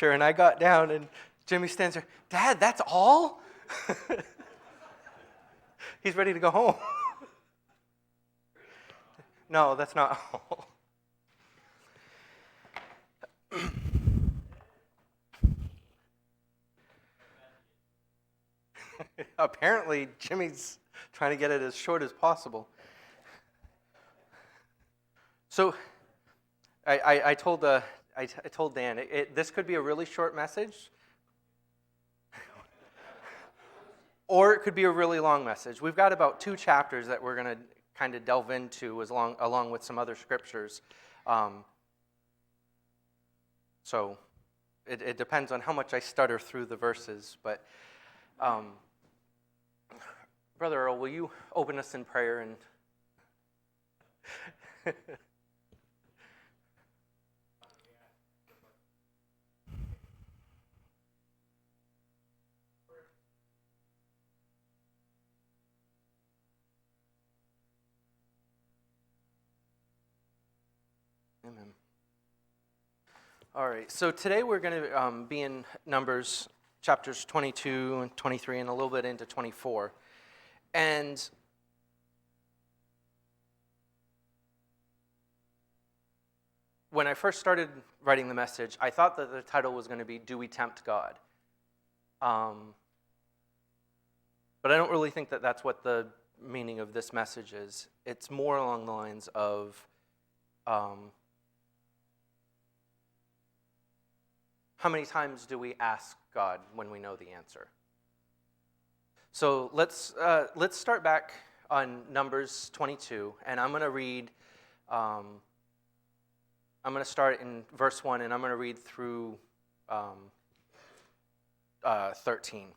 And I got down, and Jimmy stands there, Dad, that's all? He's ready to go home. No, that's not all. Apparently, Jimmy's trying to get it as short as possible. So, I told Dan, this could be a really short message, or it could be a really long message. We've got about 2 chapters that we're going to kind of delve into along with some other scriptures. So it depends on how much I stutter through the verses. But Brother Earl, will you open us in prayer? And Amen. All right, so today we're going to be in Numbers chapters 22 and 23 and a little bit into 24. And when I first started writing the message, I thought that the title was going to be, Do We Tempt God? But I don't really think that that's what the meaning of this message is. It's more along the lines of how many times do we ask God when we know the answer? So let's start back on Numbers 22, and I'm going to read. I'm going to start in verse 1, and I'm going to read through 13.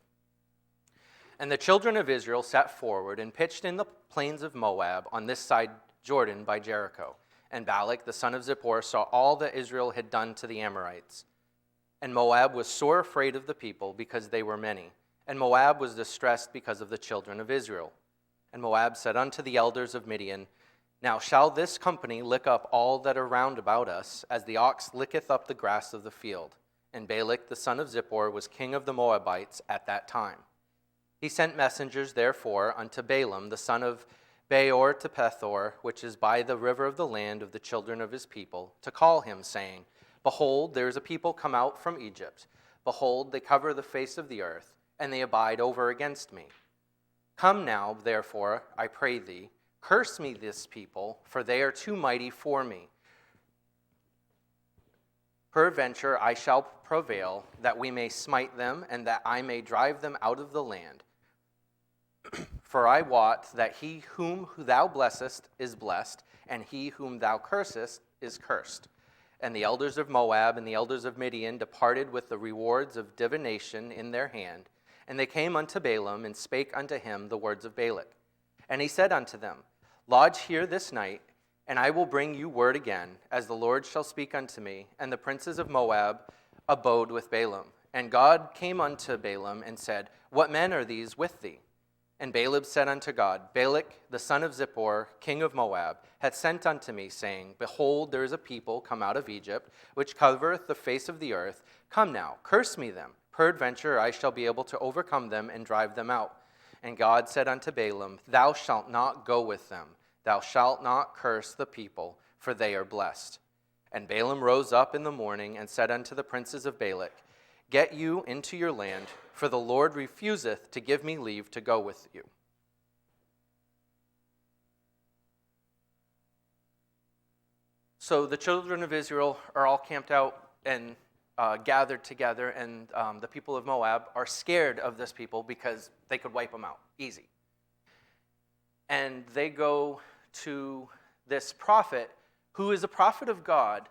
And the children of Israel sat forward and pitched in the plains of Moab on this side Jordan by Jericho. And Balik, the son of Zippor, saw all that Israel had done to the Amorites. And Moab was sore afraid of the people because they were many. And Moab was distressed because of the children of Israel. And Moab said unto the elders of Midian, Now shall this company lick up all that are round about us, as the ox licketh up the grass of the field? And Balik, the son of Zippor, was king of the Moabites at that time. He sent messengers, therefore, unto Balaam, the son of Beor, to Pethor, which is by the river of the land of the children of his people, to call him, saying, Behold, there is a people come out from Egypt. Behold, they cover the face of the earth, and they abide over against me. Come now, therefore, I pray thee, curse me this people, for they are too mighty for me. Peradventure I shall prevail, that we may smite them, and that I may drive them out of the land. For I wot that he whom thou blessest is blessed, and he whom thou cursest is cursed. And the elders of Moab and the elders of Midian departed with the rewards of divination in their hand. And they came unto Balaam, and spake unto him the words of Balak. And he said unto them, Lodge here this night, and I will bring you word again, as the Lord shall speak unto me. And the princes of Moab abode with Balaam. And God came unto Balaam, and said, What men are these with thee? And Balaam said unto God, Balak, the son of Zippor, king of Moab, hath sent unto me, saying, Behold, there is a people come out of Egypt, which covereth the face of the earth. Come now, curse me them. Peradventure I shall be able to overcome them and drive them out. And God said unto Balaam, Thou shalt not go with them. Thou shalt not curse the people, for they are blessed. And Balaam rose up in the morning, and said unto the princes of Balak, Get you into your land, for the Lord refuseth to give me leave to go with you. So the children of Israel are all camped out and gathered together, and the people of Moab are scared of this people because they could wipe them out easy. And they go to this prophet, who is a prophet of God,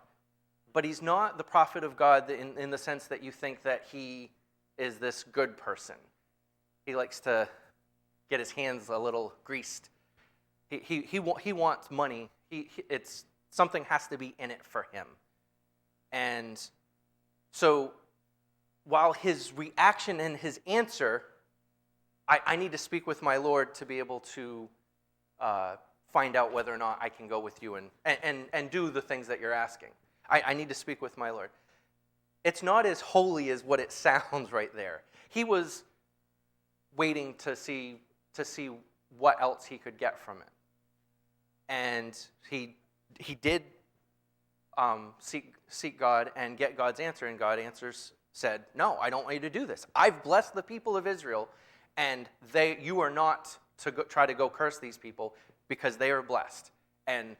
but he's not the prophet of God in the sense that you think that he is this good person. He likes to get his hands a little greased. He wants money. It's something has to be in it for him. And so while his reaction and his answer, I need to speak with my Lord to be able to find out whether or not I can go with you and do the things that you're asking. I need to speak with my Lord. it's not as holy as what it sounds right there. He was waiting to see what else he could get from it. And he did seek God and get God's answer, and God said, no, I don't want you to do this. I've blessed the people of Israel, and you are not to try to go curse these people because they are blessed. And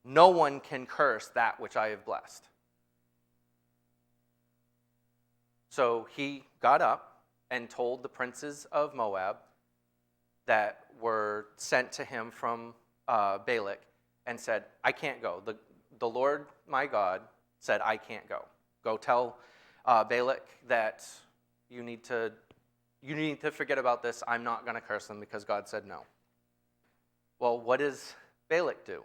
no one can curse that which I have blessed. So he got up and told the princes of Moab that were sent to him from Balik and said, I can't go. The Lord my God said, I can't go. Go tell Balik that you need to forget about this. I'm not going to curse them because God said no. Well, what does Balik do?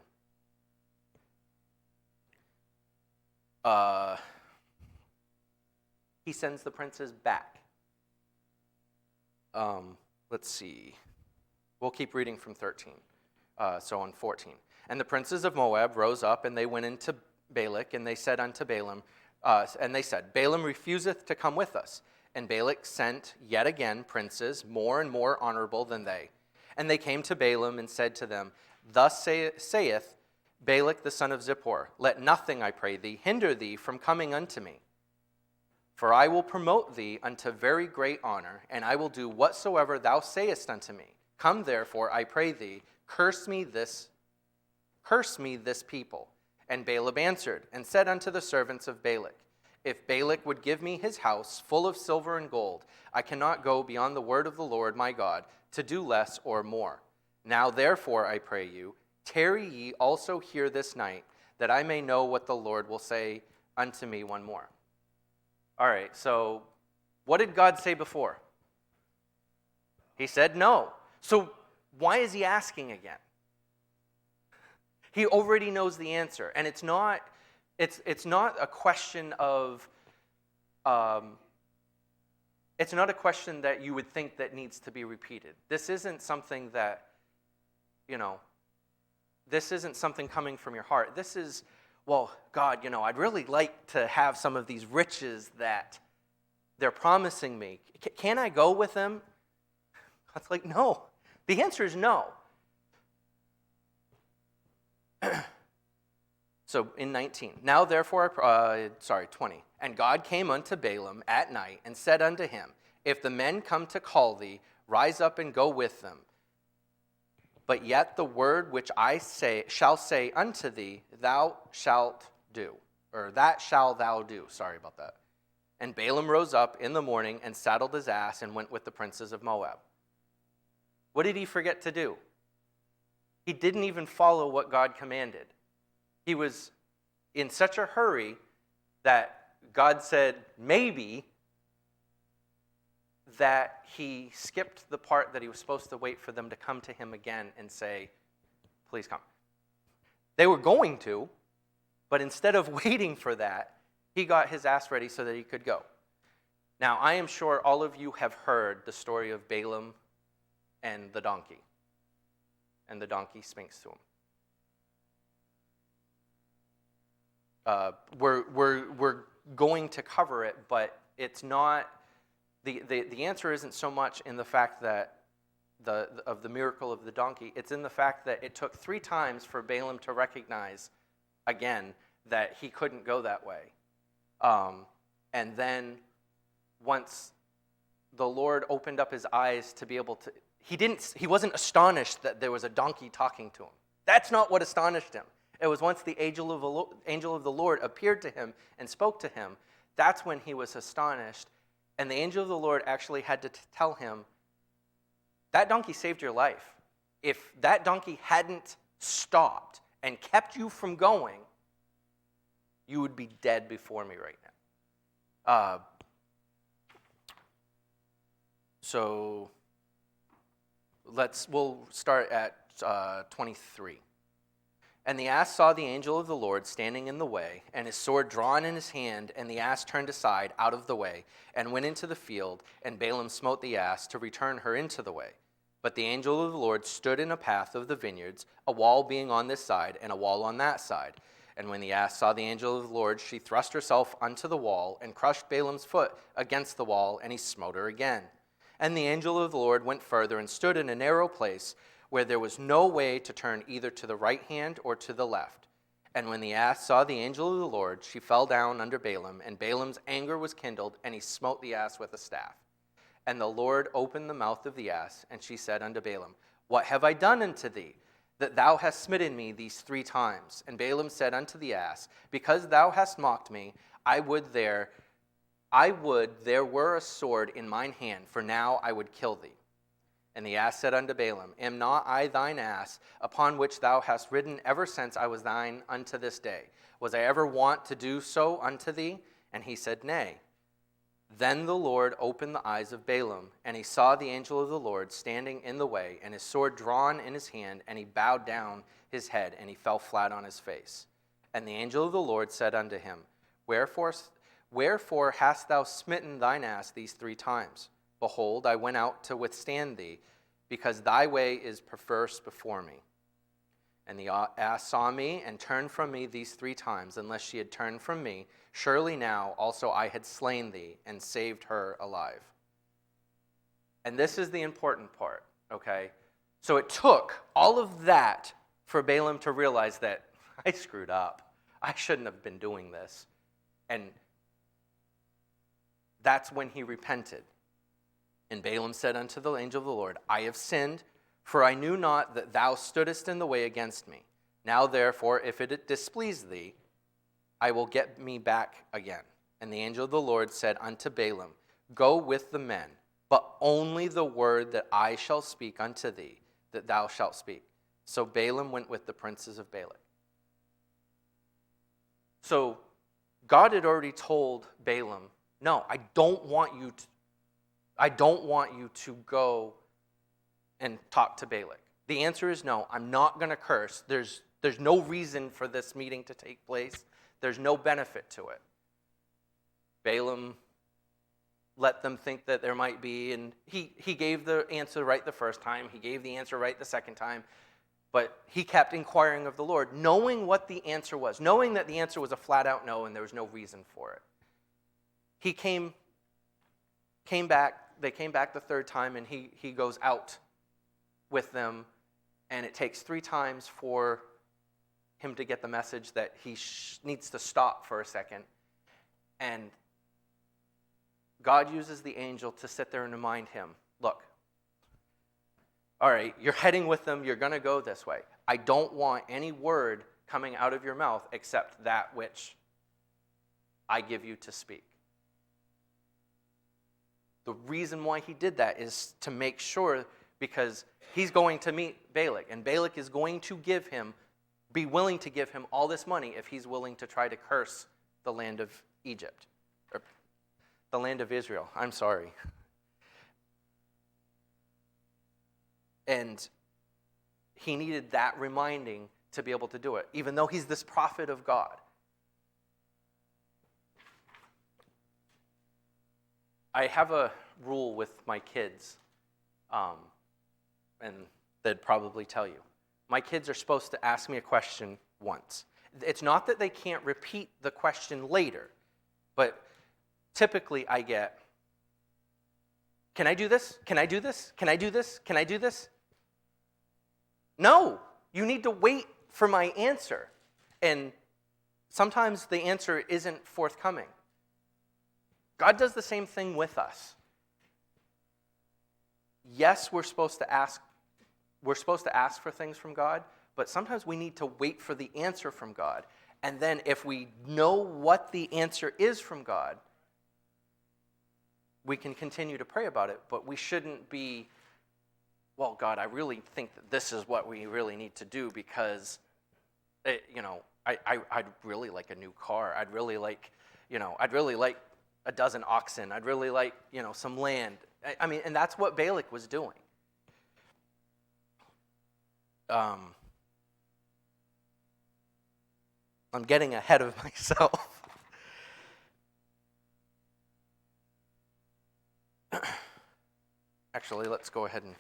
He sends the princes back. Let's see. We'll keep reading from 13. So on 14. And the princes of Moab rose up, and they went into Balik, and they said unto Balaam, Balaam refuseth to come with us. And Balik sent yet again princes, more and more honorable than they. And they came to Balaam and said to them, Thus saith Balak the son of Zippor, Let nothing, I pray thee, hinder thee from coming unto me. For I will promote thee unto very great honor, and I will do whatsoever thou sayest unto me. Come therefore, I pray thee, curse me this people. And Balaam answered and said unto the servants of Balak, If Balak would give me his house full of silver and gold, I cannot go beyond the word of the Lord my God to do less or more. Now therefore, I pray you, tarry ye also here this night, that I may know what the Lord will say unto me one more. All right, so what did God say before? He said no. So why is he asking again? He already knows the answer, and it's not a question of it's not a question that you would think that needs to be repeated. This isn't something that, this isn't something coming from your heart. This is, well, God, I'd really like to have some of these riches that they're promising me. Can I go with them? God's like, no. The answer is no. So in 19, now therefore, 20, and God came unto Balaam at night and said unto him, If the men come to call thee, rise up and go with them. But yet the word which I shall say unto thee, thou shalt do, or that shall thou do. Sorry about that. And Balaam rose up in the morning and saddled his ass and went with the princes of Moab. What did he forget to do? He didn't even follow what God commanded. He was in such a hurry that God said maybe, that he skipped the part that he was supposed to wait for them to come to him again and say, please come. They were going to, but instead of waiting for that, he got his ass ready so that he could go. Now, I am sure all of you have heard the story of Balaam and the donkey. And the donkey speaks to him. We're going to cover it, but it's not, the answer isn't so much in the fact that of the miracle of the donkey. It's in the fact that it took 3 times for Balaam to recognize again that he couldn't go that way. And then once the Lord opened up his eyes to be able to, he wasn't astonished that there was a donkey talking to him. That's not what astonished him. It was once the angel of the Lord appeared to him and spoke to him, that's when he was astonished. And the angel of the Lord actually had to tell him, that donkey saved your life. If that donkey hadn't stopped and kept you from going, you would be dead before me right now. So we'll start at 23. And the ass saw the angel of the Lord standing in the way, and his sword drawn in his hand, and the ass turned aside out of the way, and went into the field, and Balaam smote the ass to return her into the way. But the angel of the Lord stood in a path of the vineyards, a wall being on this side, and a wall on that side. And when the ass saw the angel of the Lord, she thrust herself unto the wall, and crushed Balaam's foot against the wall, and he smote her again. And the angel of the Lord went further, and stood in a narrow place, where there was no way to turn either to the right hand or to the left. And when the ass saw the angel of the Lord, she fell down under Balaam, and Balaam's anger was kindled, and he smote the ass with a staff. And the Lord opened the mouth of the ass, and she said unto Balaam, What have I done unto thee, that thou hast smitten me these 3 times? And Balaam said unto the ass, Because thou hast mocked me, I would there were a sword in mine hand, for now I would kill thee. And the ass said unto Balaam, Am not I thine ass, upon which thou hast ridden ever since I was thine unto this day? Was I ever wont to do so unto thee? And he said, Nay. Then the Lord opened the eyes of Balaam, and he saw the angel of the Lord standing in the way, and his sword drawn in his hand, and he bowed down his head, and he fell flat on his face. And the angel of the Lord said unto him, Wherefore hast thou smitten thine ass these 3 times? Behold, I went out to withstand thee, because thy way is perverse before me. And the ass saw me, and turned from me these 3 times. Unless she had turned from me, surely now also I had slain thee, and saved her alive. And this is the important part, okay? So it took all of that for Balaam to realize that I screwed up. I shouldn't have been doing this. And that's when he repented. And Balaam said unto the angel of the Lord, I have sinned, for I knew not that thou stoodest in the way against me. Now therefore, if it displease thee, I will get me back again. And the angel of the Lord said unto Balaam, Go with the men, but only the word that I shall speak unto thee, that thou shalt speak. So Balaam went with the princes of Balik. So God had already told Balaam, no, I don't want you to go and talk to Balik. The answer is no, I'm not going to curse. There's no reason for this meeting to take place. There's no benefit to it. Balaam let them think that there might be, and he gave the answer right the first time. He gave the answer right the second time. But he kept inquiring of the Lord, knowing what the answer was, knowing that the answer was a flat-out no and there was no reason for it. He came back. They came back the 3rd time, and he goes out with them, and it takes 3 times for him to get the message that he needs to stop for a second. And God uses the angel to sit there and remind him, look, all right, you're heading with them, you're going to go this way. I don't want any word coming out of your mouth except that which I give you to speak. The reason why he did that is to make sure, because he's going to meet Balik, and Balik is going to be willing to give him all this money if he's willing to try to curse the land of Egypt, or the land of Israel. I'm sorry. And he needed that reminding to be able to do it, even though he's this prophet of God. I have a rule with my kids, and they'd probably tell you. My kids are supposed to ask me a question once. It's not that they can't repeat the question later, but typically I get, can I do this? Can I do this? Can I do this? Can I do this? No, you need to wait for my answer. And sometimes the answer isn't forthcoming. God does the same thing with us. Yes, we're supposed to ask for things from God, but sometimes we need to wait for the answer from God. And then if we know what the answer is from God, we can continue to pray about it, but we shouldn't be, well, God, I really think that this is what we really need to do because, I'd really like a new car. I'd really like a dozen oxen. I'd really like, some land. I mean, and that's what Balik was doing. I'm getting ahead of myself. Actually, let's go ahead and.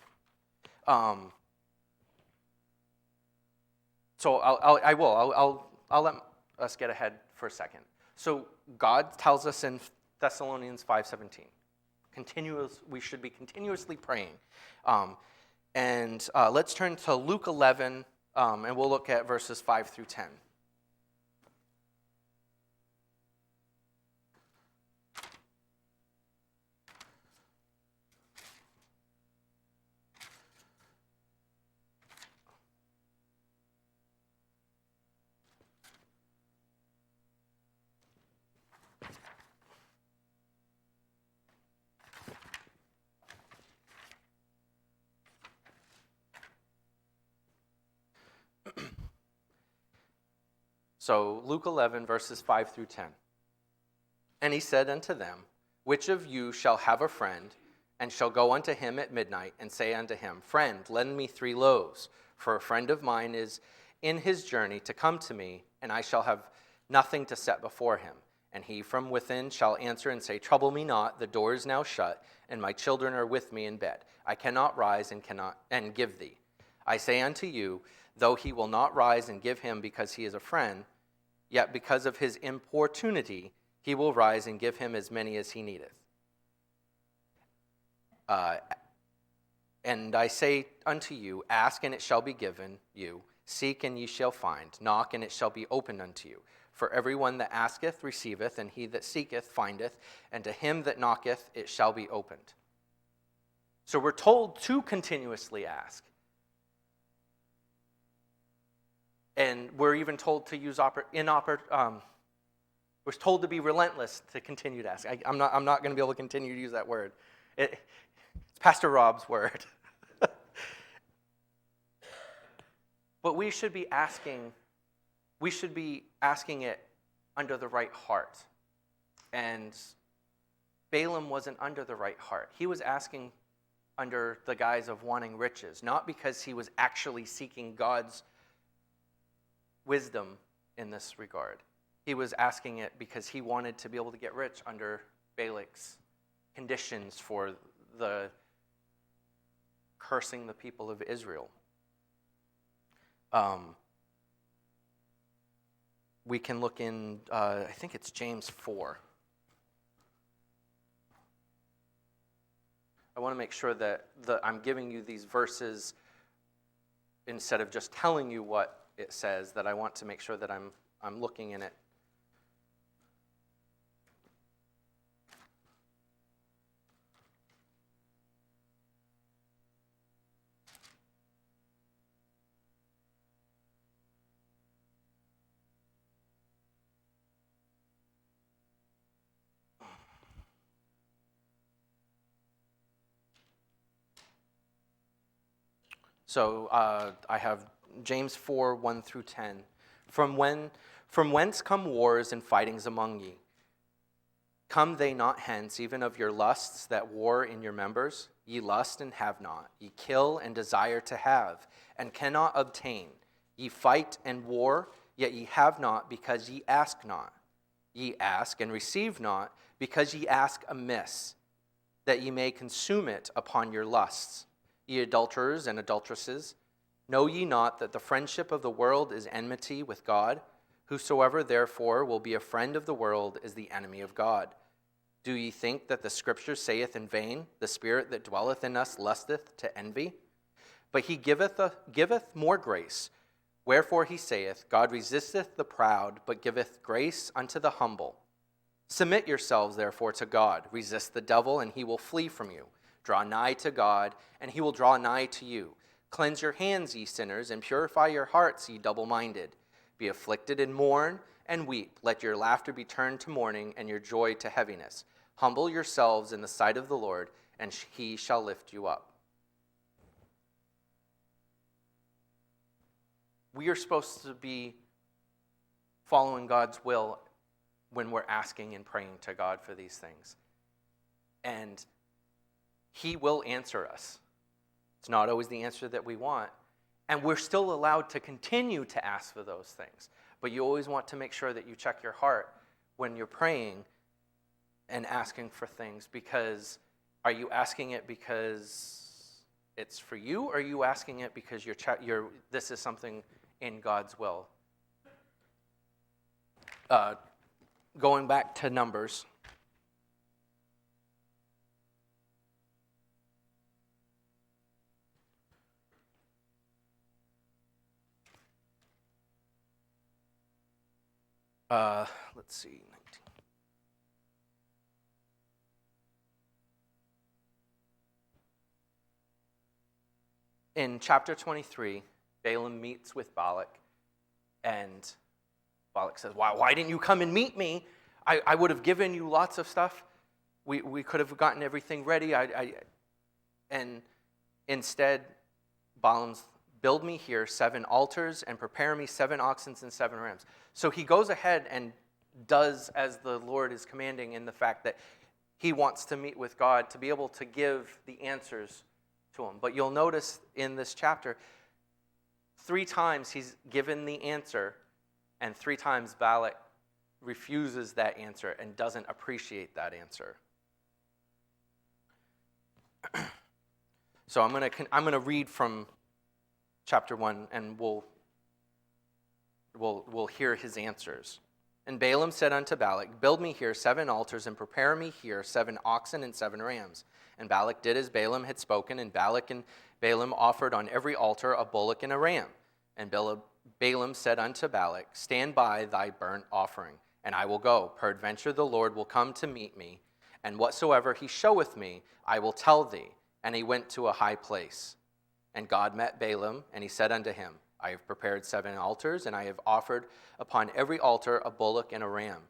So I'll let us get ahead for a second. So God tells us in Thessalonians 5:17, we should be continuously praying. Let's turn to Luke 11, and we'll look at verses 5 through 10. So Luke 11, verses 5 through 10. And he said unto them, which of you shall have a friend, and shall go unto him at midnight, and say unto him, Friend, lend me 3 loaves, for a friend of mine is in his journey to come to me, and I shall have nothing to set before him. And he from within shall answer and say, Trouble me not, the door is now shut, and my children are with me in bed. I cannot rise and give thee. I say unto you, though he will not rise and give him because he is a friend, yet because of his importunity he will rise and give him as many as he needeth. And I say unto you, ask and it shall be given you, seek and ye shall find, knock and it shall be opened unto you. For everyone that asketh receiveth, and he that seeketh findeth, and to him that knocketh it shall be opened. So we're told to continuously ask. And we're even told to use we're told to be relentless to continue to ask. I'm not going to be able to continue to use that word. It's Pastor Rob's word. But we should be asking it under the right heart. And Balaam wasn't under the right heart. He was asking under the guise of wanting riches, not because he was actually seeking God's wisdom in this regard. He was asking it because he wanted to be able to get rich under Balik's conditions for the cursing the people of Israel. We can look in, I think it's James 4. I want to make sure that I'm giving you these verses instead of just telling you what it says, that I want to make sure that I'm looking in it. So I have James 4, 1 through 10. From whence come wars and fightings among ye? Come they not hence, even of your lusts that war in your members? Ye lust and have not. Ye kill and desire to have, and cannot obtain. Ye fight and war, yet ye have not, because ye ask not. Ye ask and receive not, because ye ask amiss, that ye may consume it upon your lusts. Ye adulterers and adulteresses, know ye not that the friendship of the world is enmity with God? Whosoever therefore will be a friend of the world is the enemy of God. Do ye think that the Scripture saith in vain, the Spirit that dwelleth in us lusteth to envy? But he giveth more grace. Wherefore he saith, God resisteth the proud, but giveth grace unto the humble. Submit yourselves therefore to God. Resist the devil, and he will flee from you. Draw nigh to God, and he will draw nigh to you. Cleanse your hands, ye sinners, and purify your hearts, ye double-minded. Be afflicted and mourn, and weep. Let your laughter be turned to mourning, and your joy to heaviness. Humble yourselves in the sight of the Lord, and he shall lift you up. We are supposed to be following God's will when we're asking and praying to God for these things. And he will answer us. It's not always the answer that we want. And we're still allowed to continue to ask for those things. But you always want to make sure that you check your heart when you're praying and asking for things. Because are you asking it because it's for you? Or are you asking it because this is something in God's will? Going back to Numbers. Let's see. 19. In chapter 23, Balaam meets with Balik, and Balik says, why didn't you come and meet me? I would have given you lots of stuff. We could have gotten everything ready. And instead, Balaam's, build me here 7 altars and prepare me 7 oxen and 7 rams. So he goes ahead and does as the Lord is commanding, in the fact that he wants to meet with God to be able to give the answers to him. But you'll notice in this chapter, 3 times he's given the answer, and 3 times Balik refuses that answer and doesn't appreciate that answer. So I'm going to read from chapter 1, and we'll hear his answers. And Balaam said unto Balik, build me here 7 altars, and prepare me here 7 oxen and 7 rams. And Balik did as Balaam had spoken, and Balik and Balaam offered on every altar a bullock and a ram. And Balaam said unto Balik, stand by thy burnt offering, and I will go. Peradventure the Lord will come to meet me, and whatsoever he showeth me, I will tell thee. And he went to a high place. And God met Balaam, and he said unto him, I have prepared 7 altars, and I have offered upon every altar a bullock and a ram.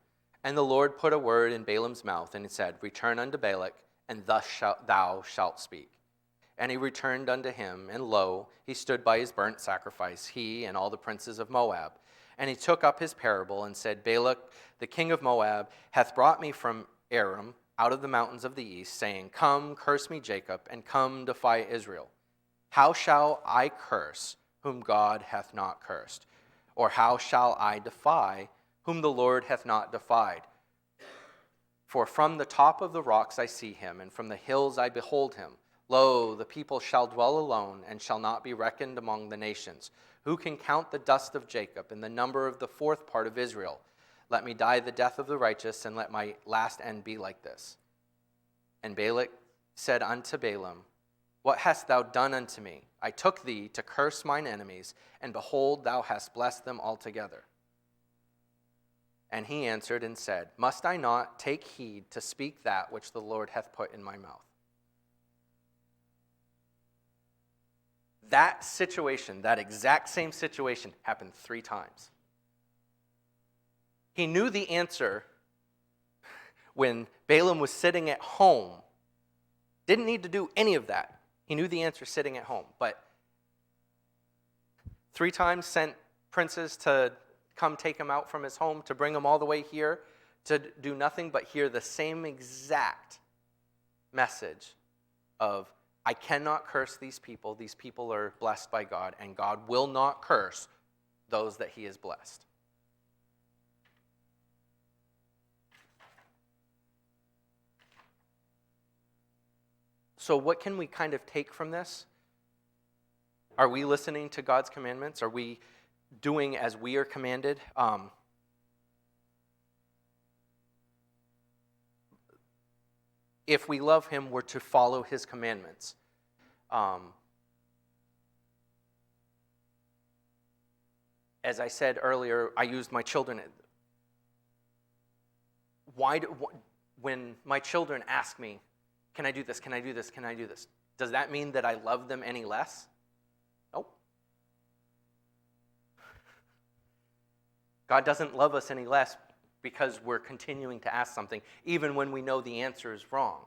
And the Lord put a word in Balaam's mouth, and he said, return unto Balak, and thus thou shalt speak. And he returned unto him, and lo, he stood by his burnt sacrifice, he and all the princes of Moab. And he took up his parable, and said, Balak, the king of Moab, hath brought me from Aram, out of the mountains of the east, saying, come, curse me, Jacob, and come, defy Israel. How shall I curse whom God hath not cursed? Or how shall I defy whom the Lord hath not defied? For from the top of the rocks I see him, and from the hills I behold him. Lo, the people shall dwell alone, and shall not be reckoned among the nations. Who can count the dust of Jacob, and the number of the 4th part of Israel? Let me die the death of the righteous, and let my last end be like this. And Balak said unto Balaam, what hast thou done unto me? I took thee to curse mine enemies, and behold, thou hast blessed them altogether. And he answered and said, must I not take heed to speak that which the Lord hath put in my mouth? That situation, that exact same situation, happened 3 times. He knew the answer when Balaam was sitting at home. Didn't need to do any of that. He knew the answer sitting at home. But 3 times sent princes to come take him out from his home, to bring him all the way here, to do nothing but hear the same exact message of, I cannot curse these people. These people are blessed by God, and God will not curse those that he has blessed. So what can we kind of take from this? Are we listening to God's commandments? Are we doing as we are commanded? If we love him, we're to follow his commandments. As I said earlier, I used my children. When my children ask me, can I do this, can I do this, can I do this? Does that mean that I love them any less? Nope. God doesn't love us any less because we're continuing to ask something, even when we know the answer is wrong.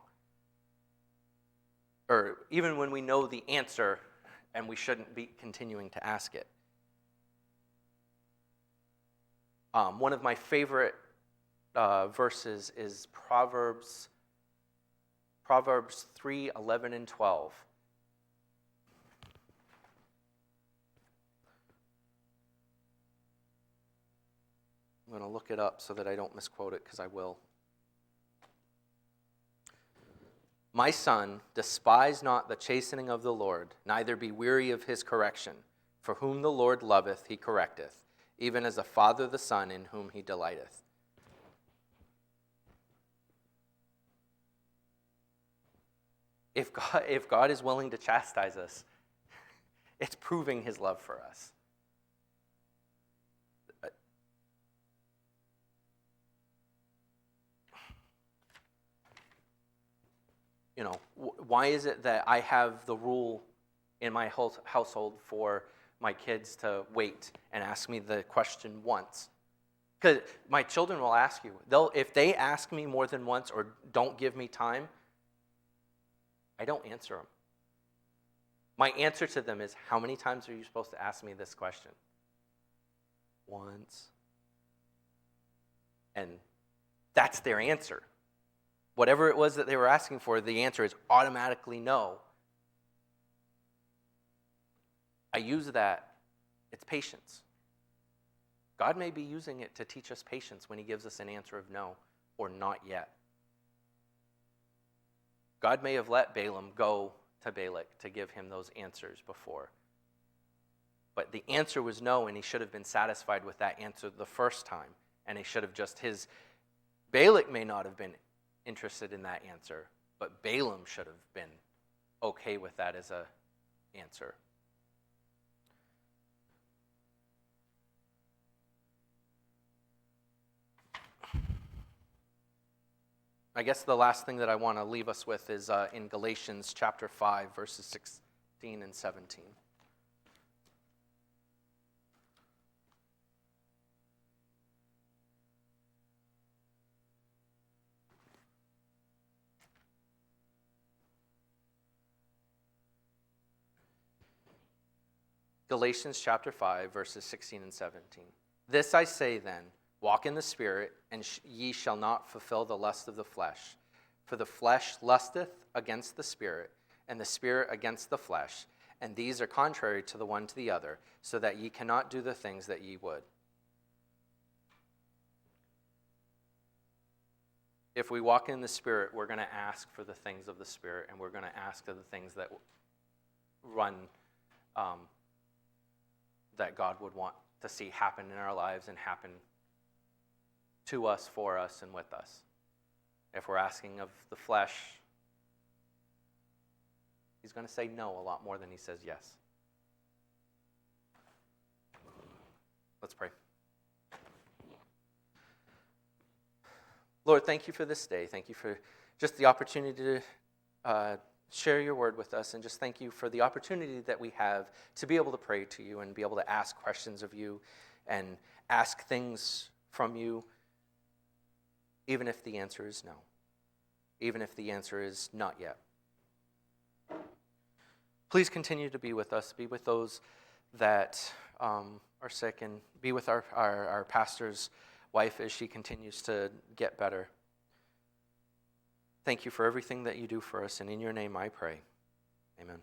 Or even when we know the answer and we shouldn't be continuing to ask it. One of my favorite verses is Proverbs 3, 11, and 12. I'm going to look it up so that I don't misquote it, because I will. My son, despise not the chastening of the Lord, neither be weary of his correction. For whom the Lord loveth, he correcteth, even as a father the son in whom he delighteth. If God is willing to chastise us, it's proving his love for us. Why is it that I have the rule in my household for my kids to wait and ask me the question once? Because my children will ask you. If they ask me more than once or don't give me time, I don't answer them. My answer to them is, how many times are you supposed to ask me this question? Once. And that's their answer. Whatever it was that they were asking for, the answer is automatically no. I use that. It's patience. God may be using it to teach us patience when he gives us an answer of no or not yet. God may have let Balaam go to Balik to give him those answers before. But the answer was no, and he should have been satisfied with that answer the first time. And he should have Balak may not have been interested in that answer, but Balaam should have been okay with that as an answer. I guess the last thing that I want to leave us with is in Galatians chapter 5, verses 16 and 17. Galatians chapter 5, verses 16 and 17. This I say then, walk in the Spirit, and ye shall not fulfill the lust of the flesh. For the flesh lusteth against the Spirit, and the Spirit against the flesh, and these are contrary to the one to the other, so that ye cannot do the things that ye would. If we walk in the Spirit, we're going to ask for the things of the Spirit, and we're going to ask for the things that run that God would want to see happen in our lives and happen to us, for us, and with us. If we're asking of the flesh, he's going to say no a lot more than he says yes. Let's pray. Lord, thank you for this day. Thank you for just the opportunity to share your word with us, and just thank you for the opportunity that we have to be able to pray to you and be able to ask questions of you and ask things from you, even if the answer is no, even if the answer is not yet. Please continue to be with us, be with those that are sick, and be with our pastor's wife as she continues to get better. Thank you for everything that you do for us, and in your name I pray. Amen.